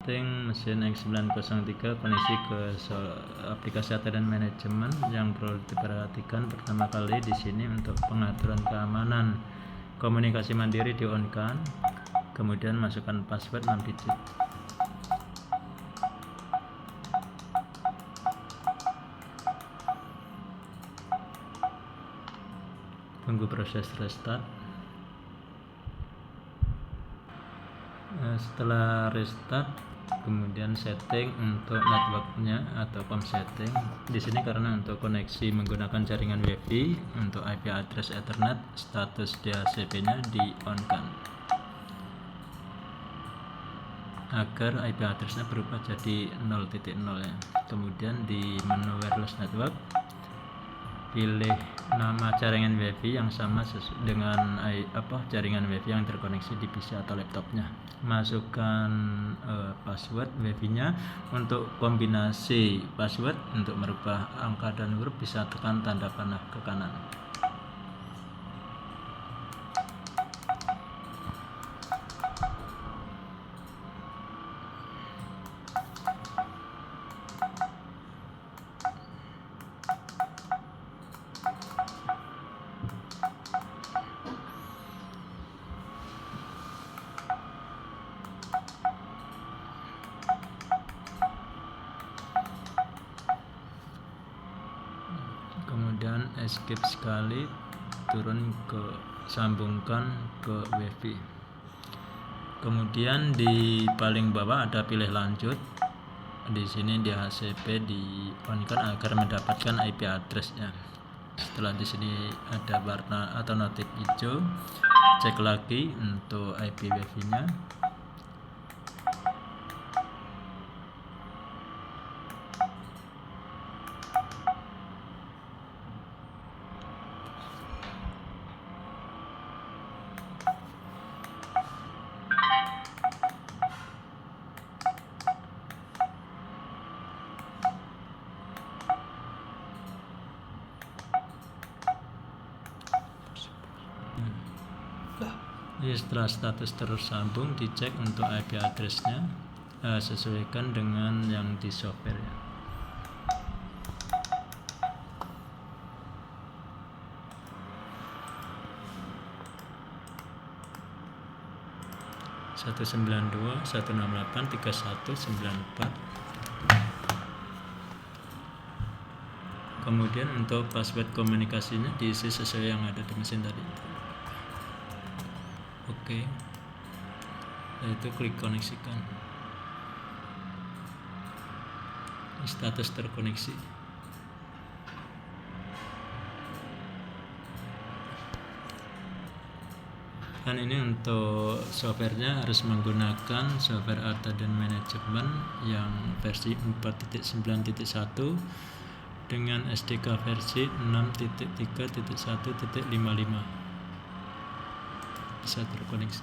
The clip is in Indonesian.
Setting mesin X903 koneksi ke aplikasi ATDN manajemen. Yang perlu diperhatikan pertama kali di sini untuk pengaturan keamanan komunikasi mandiri di on kan, kemudian masukkan password 6 digit. Tunggu proses restart. Setelah restart, kemudian setting untuk networknya atau POM setting. Di sini karena untuk koneksi menggunakan jaringan WiFi, untuk IP address Ethernet, status DHCP-nya di on kan agar IP address-nya berubah jadi 0.0 ya. Kemudian di menu wireless network, pilih nama jaringan WiFi yang sama dengan jaringan WiFi yang terkoneksi di PC atau laptopnya. Masukkan password WiFi-nya. Untuk kombinasi password, untuk merubah angka dan huruf bisa tekan tanda panah ke kanan. Kemudian escape sekali, turun ke sambungkan ke WiFi. Kemudian di paling bawah ada pilih lanjut. Di sini DHCP di on kan agar mendapatkan IP address-nya. Setelah di sini ada warna atau notif hijau, cek lagi untuk IP WiFi-nya. Setelah status tersambung, dicek untuk IP address-nya, sesuaikan dengan yang di software ya. Satu 192 168 3194. Kemudian untuk password komunikasinya diisi sesuai yang ada di mesin tadi. Oke, itu klik koneksikan. Status terkoneksi. Dan ini untuk softwarenya harus menggunakan software ATDN Management yang versi 4.9.1 dengan SDK versi 6.3.1.55 bisa terkoneksi.